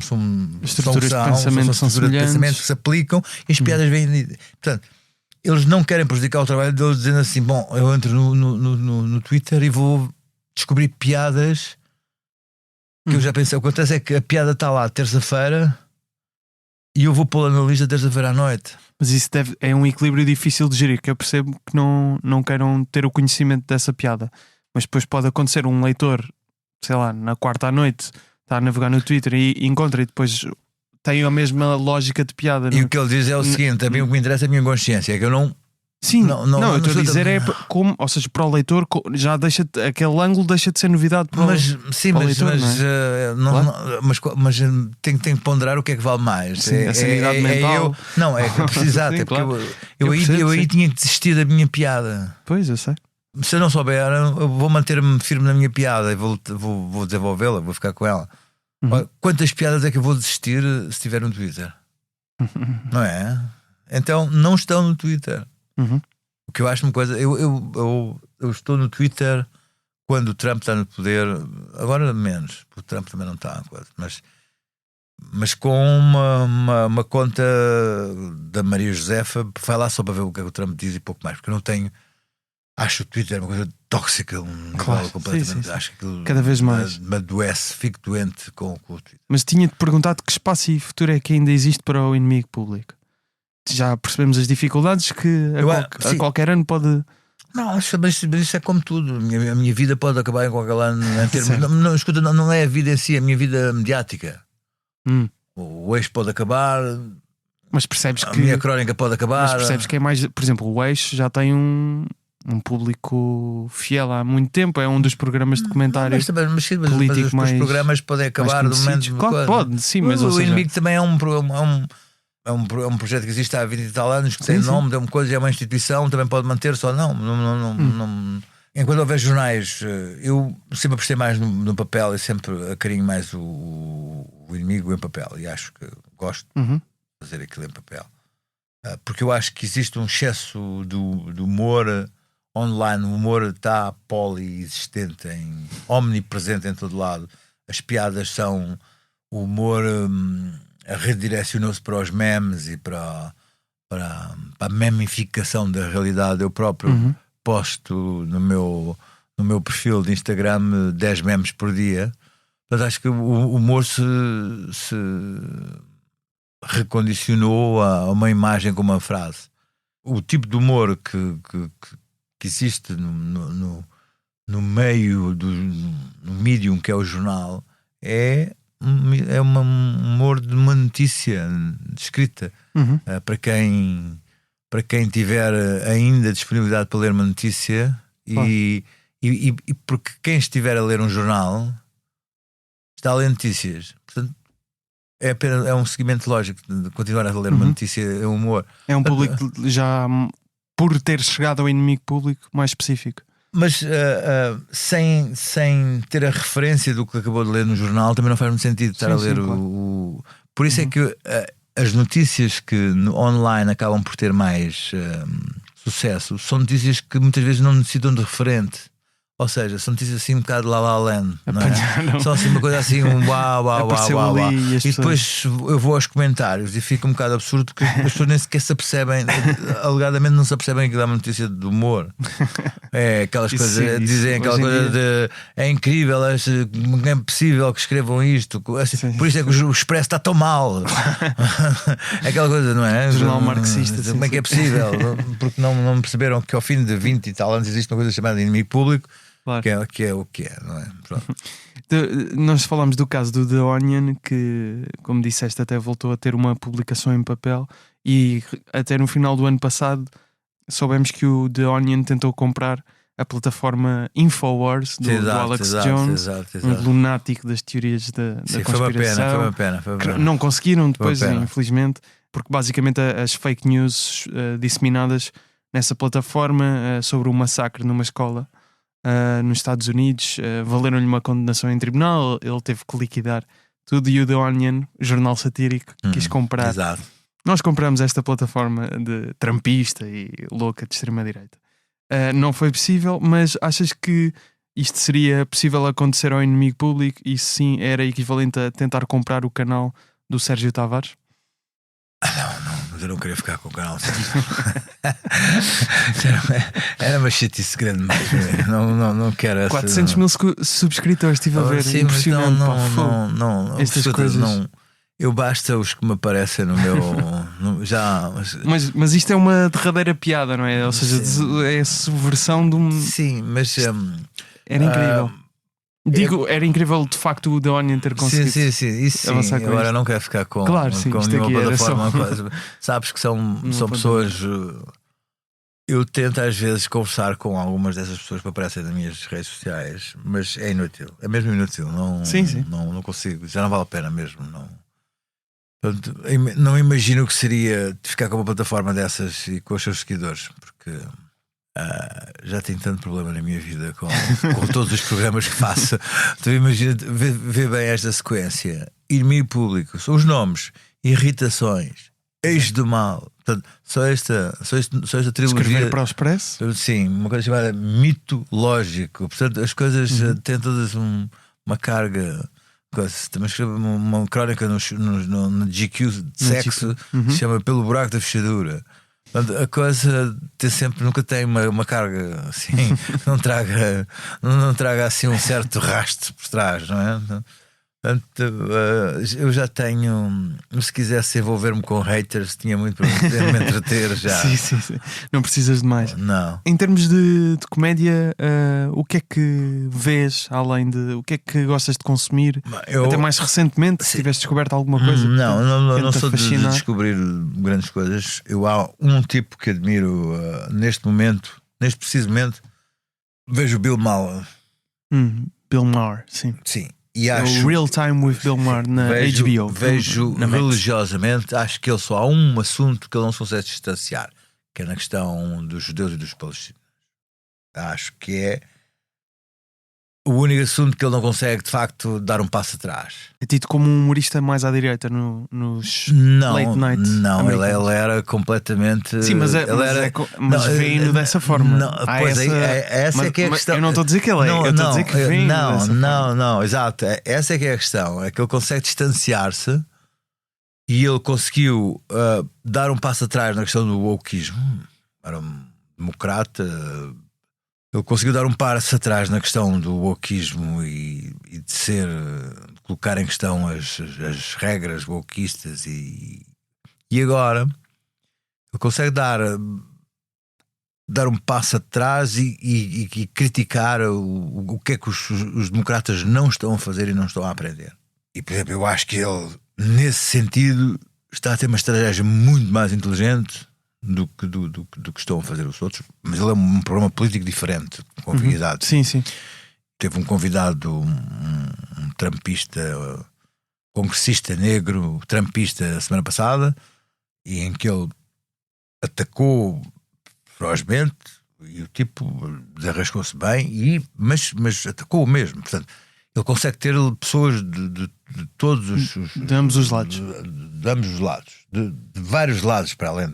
estruturas de pensamento são semelhantes, que se aplicam e as piadas vêm. Portanto, eles não querem prejudicar o trabalho deles, dizendo assim: bom, eu entro no Twitter e vou descobrir piadas que eu já pensei. O que acontece é que a piada está lá terça-feira e eu vou pô-la na lista terça-feira à noite. Mas isso é um equilíbrio difícil de gerir, que eu percebo que não queiram ter o conhecimento dessa piada, mas depois pode acontecer um leitor, sei lá, na quarta à noite está a navegar no Twitter e encontra e depois tem a mesma lógica de piada. E o que ele diz é o seguinte: a mim o que me interessa é a minha consciência, é que eu não Sim, não, eu estou a estou dizer como, ou seja, para o leitor já deixa aquele ângulo deixa de ser novidade para sim, para o leitor, mas tem que ponderar o que é que vale mais. Sim, a sanidade mental. Exato, Sim, é porque claro. eu aí tinha que desistir da minha piada. Pois, eu sei. Se eu não souber, eu vou manter-me firme na minha piada e vou desenvolvê-la, vou ficar com ela. Quantas piadas é que eu vou desistir se estiver no Twitter? Não é? Então não estão no Twitter. O que eu acho uma coisa, eu estou no Twitter quando o Trump está no poder, agora menos, porque o Trump também não está, mas com uma conta da Maria Josefa, vai lá só para ver o que é que o Trump diz e pouco mais, porque eu não tenho. Acho o Twitter uma coisa tóxica, claro, completamente. sim. Acho que aquilo cada vez mais me adoece, fico doente com o Twitter. Mas tinha-te perguntado que espaço e futuro é que ainda existe para o inimigo público. Já percebemos as dificuldades que a qualquer ano pode. Não, mas isso é como tudo. A minha vida pode acabar em qualquer ano. Escuta, não é a vida em si, é a minha vida mediática. O eixo pode acabar. Mas percebes a que. minha crónica pode acabar. Mas percebes que é mais. Por exemplo, o eixo já tem um público fiel há muito tempo. É um dos programas de documentário político os mais. Os programas podem acabar do momento. Claro, pode, sim, mas o inimigo também é um projeto que existe há 20 e tal anos, que tem nome, tem uma coisa, é uma instituição, também pode manter-se ou não. Enquanto houver jornais, eu sempre apostei mais no papel e sempre acarinho mais o inimigo em papel. E acho que gosto de fazer aquilo em papel. Porque eu acho que existe um excesso do humor online. O humor está poliexistente, omnipresente em todo lado. As piadas são o humor. Redirecionou-se para os memes e para a memificação da realidade. Eu próprio posto no meu perfil de Instagram 10 memes por dia. Portanto, acho que o humor se recondicionou a uma imagem com uma frase. O tipo de humor que existe no meio no medium que é o jornal é um humor de uma notícia escrita. Para quem tiver ainda disponibilidade para ler uma notícia e porque quem estiver a ler um jornal está a ler notícias. Portanto, é um seguimento lógico de continuar a ler uma notícia, é um humor. É um público já por ter chegado ao inimigo público mais específico. Mas sem ter a referência do que acabou de ler no jornal, também não faz muito sentido estar a ler o. Por isso é que as notícias que online acabam por ter mais sucesso são notícias que muitas vezes não necessitam de referente. Ou seja, são notícias assim um bocado La La Land, não é? São assim uma coisa assim, uau. E depois eu vou aos comentários e fica um bocado absurdo que as pessoas nem sequer se apercebem, alegadamente não se apercebem que dá uma notícia de humor. É aquelas coisas, dizem aquela coisa de é incrível, não é possível que escrevam isto. Assim, por isso é que o Expresso está tão mal. É aquela coisa, não é? Jornal marxista. Como é que é possível? Porque não perceberam que ao fim de 20 e tal anos existe uma coisa chamada inimigo público. Claro. Que é o que é, não é? Nós falámos do caso do The Onion, que, como disseste, até voltou a ter uma publicação em papel, e até no final do ano passado soubemos que o The Onion tentou comprar a plataforma Infowars do Alex Jones, um lunático das teorias da conspiração. Foi uma pena. Não conseguiram depois, infelizmente, porque basicamente as fake news disseminadas nessa plataforma sobre o massacre numa escola nos Estados Unidos valeram-lhe uma condenação em tribunal. Ele teve que liquidar tudo, e o The Onion, jornal satírico, quis comprar. Exato. Nós compramos esta plataforma de trumpista e louca de extrema-direita. Não foi possível, mas achas que isto seria possível acontecer ao inimigo público? E se sim, era equivalente a tentar comprar o canal do Sérgio Tavares? Não, mas eu não queria ficar com o canal. Era uma chatice grande, mas não quero essa. 400 mil subscritores, estive a ver. Sim, impressionante. Não, estas coisas. Não, eu basta os que me aparecem no meu. Mas isto é uma derradeira piada, não é? Ou seja, é a subversão de um. Sim, mas. Era incrível. Era incrível de facto o The Onion ter conseguido. Sim, isso sim. Agora não quero ficar com nenhuma plataforma. Sabes que são pessoas Eu tento às vezes conversar com algumas dessas pessoas que aparecem nas minhas redes sociais, mas é inútil, é mesmo inútil. Não, Sim. não consigo, já não vale a pena mesmo. Não. Portanto, não imagino o que seria de ficar com uma plataforma dessas e com os seus seguidores, porque já tenho tanto problema na minha vida com todos os programas que faço. Então imagina, vê bem esta sequência: inimigo público, são os nomes, irritações, eixo do mal. Portanto, só esta trilogia. Escrever para o Expresso? Sim, uma coisa chamada mitológico. Portanto, as coisas têm todas uma carga. Também escrevo uma crónica no GQ de sexo, se chama Pelo Buraco da Fechadura. Portanto, a coisa nunca tem uma carga assim, não traga assim um certo rastro por trás, não é? Portanto, eu já tenho. Se quisesse envolver-me com haters, tinha muito para me entreter já. Sim. Não precisas de mais. Não. Em termos de comédia, o que é que vês além de. O que é que gostas de consumir? Até mais recentemente, se tiveste descoberto alguma coisa? Não sou de descobrir grandes coisas. Há um tipo que admiro neste momento, neste preciso momento, vejo o Bill Maher. Bill Maher, sim. Sim. E acho, o Real Time with Bill Maher na HBO. Vejo religiosamente, acho que ele só há um assunto que ele não se consegue distanciar, que é na questão dos judeus e dos palestinos. Acho que é o único assunto que ele não consegue de facto dar um passo atrás. É tido como um humorista mais à direita nos late night. Não, ele era completamente. Sim, mas vem-no dessa forma. Essa é que é a questão. Eu não estou a dizer que ele é, eu estou a dizer que vem. Não, exato. Essa é que é a questão. É que ele consegue distanciar-se e ele conseguiu dar um passo atrás na questão do wokeismo. Era um democrata. Ele conseguiu dar um passo atrás na questão do wokeismo e de colocar em questão as regras wokeistas e agora ele consegue dar um passo atrás e criticar o que é que os democratas não estão a fazer e não estão a aprender. E, por exemplo, eu acho que ele, nesse sentido, está a ter uma estratégia muito mais inteligente do que estão a fazer os outros, mas ele é um programa político diferente, convidado. Sim. Teve um convidado, um trumpista, congressista negro, trumpista, a semana passada, e em que ele atacou ferozmente e o tipo desarrascou-se bem, mas atacou mesmo. Portanto, ele consegue ter pessoas de todos de ambos os lados, de ambos os lados, de vários lados para além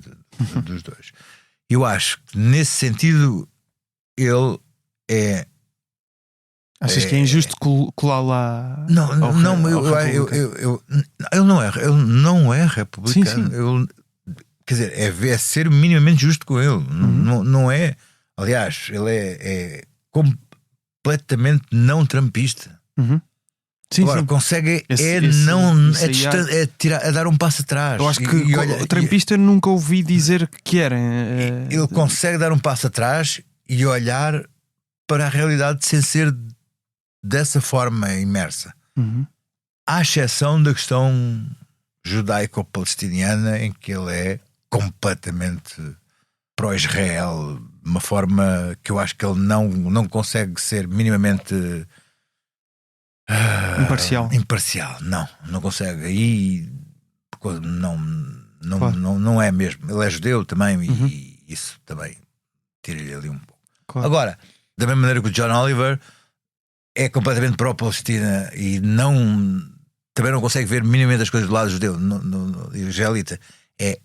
dos dois. Eu acho que nesse sentido ele é. Achas que é injusto colar lá? Ele não é republicano. Sim. Quer dizer, é ser minimamente justo com ele. Não é. Aliás, ele é completamente não trumpista. Agora, consegue dar um passo atrás. Eu acho que o trumpista nunca ouvi dizer que era. Ele consegue dar um passo atrás e olhar para a realidade sem ser dessa forma imersa. À exceção da questão judaico-palestiniana, em que ele é completamente pró-Israel, de uma forma que eu acho que ele não consegue ser minimamente imparcial. Não consegue. Aí não é mesmo. Ele é judeu também e isso também tira-lhe ali um pouco. Claro. Agora, da mesma maneira que o John Oliver é completamente pró-Palestina e também não consegue ver minimamente as coisas do lado judeu, no israelita, é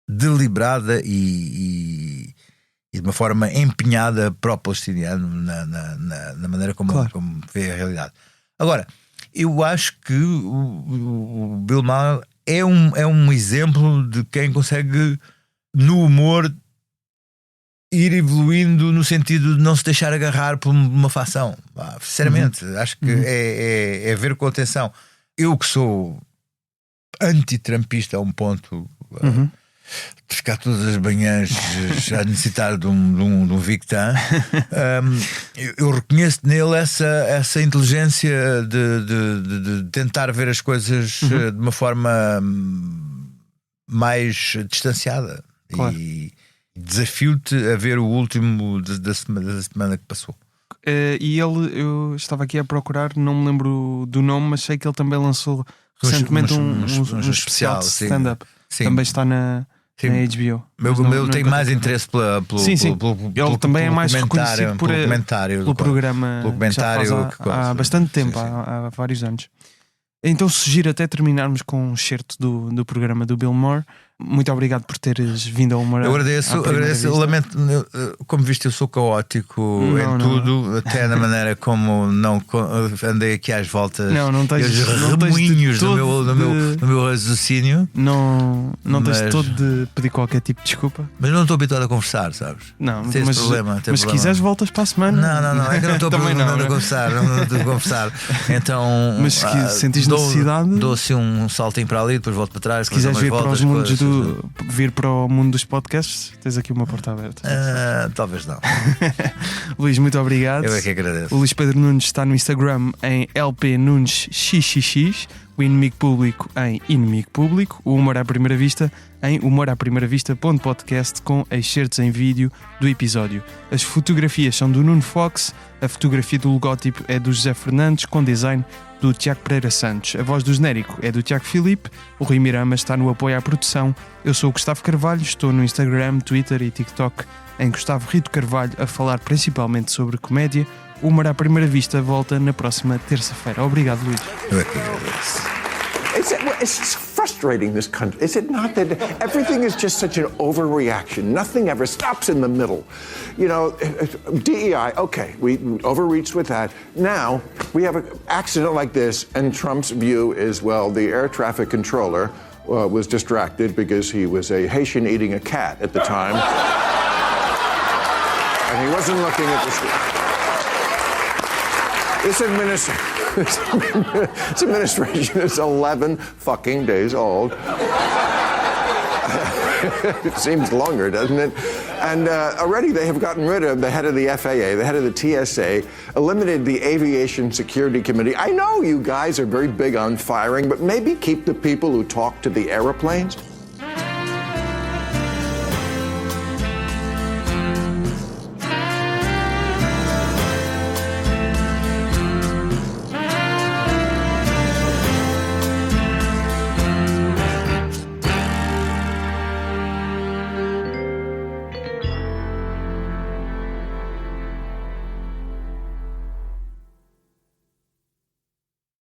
deliberada e de uma forma empenhada pró-palestiniano na maneira como vê a realidade. Agora, eu acho que o Bill Maher é um exemplo de quem consegue, no humor, ir evoluindo no sentido de não se deixar agarrar por uma facção. Sinceramente, acho que é ver com atenção. Eu que sou anti-trumpista a um ponto de ficar todas as manhãs a necessitar de um Victan, eu reconheço nele essa inteligência de tentar ver as coisas de uma forma mais distanciada. Claro. Desafio-te a ver o último da semana que passou. E eu estava aqui a procurar, não me lembro do nome, mas sei que ele também lançou recentemente um especial de stand-up. Também está na HBO. Eu tenho mais interesse pelo ele também é mais reconhecido pelo programa que já faz há bastante tempo, há vários anos. Então sugiro até terminarmos com um excerto do programa do Bill Maher. Muito obrigado por teres vindo ao Humor. Eu agradeço, lamento, como viste, eu sou caótico em tudo, até na maneira como não andei aqui às voltas. Não tens remoinhos no meu raciocínio. Não tens todo de pedir qualquer tipo de desculpa. Mas não estou habituado a conversar, sabes? Não, mas se quiseres voltas para a semana. Não, é que não estou habituado a conversar. Não estou a conversar. Então, mas se sentires necessidade, dou-se um saltinho para ali, depois volto para trás. Se quiseres vir para o mundo dos podcasts, tens aqui uma porta aberta. Talvez não. Luís, muito obrigado. Eu é que agradeço. O Luís Pedro Nunes está no Instagram em LPNunesXXX, o Inimigo Público em Inimigo Público, o Humor à Primeira Vista em humoraprimeiravista.podcast, com excertos em vídeo do episódio. As fotografias são do Nuno Fox, a fotografia do logótipo é do José Fernandes, com design do Tiago Pereira Santos. A voz do genérico é do Tiago Filipe, o Rui Mirama está no apoio à produção. Eu sou o Gustavo Carvalho, estou no Instagram, Twitter e TikTok em Gustavo Rito Carvalho, a falar principalmente sobre comédia. O Humor à Primeira Vista volta na próxima terça-feira. Obrigado, Luís. Eu é que agradeço. It's frustrating, this country. Is it not that everything is just such an overreaction? Nothing ever stops in the middle. You know, DEI, okay, we overreached with that. Now we have an accident like this, and Trump's view is, well, the air traffic controller was distracted because he was a Haitian eating a cat at the time. And he wasn't looking at the screen. This administration is 11 fucking days old. It seems longer, doesn't it? And already they have gotten rid of the head of the FAA, the head of the TSA, eliminated the Aviation Security Committee. I know you guys are very big on firing, but maybe keep the people who talk to the airplanes.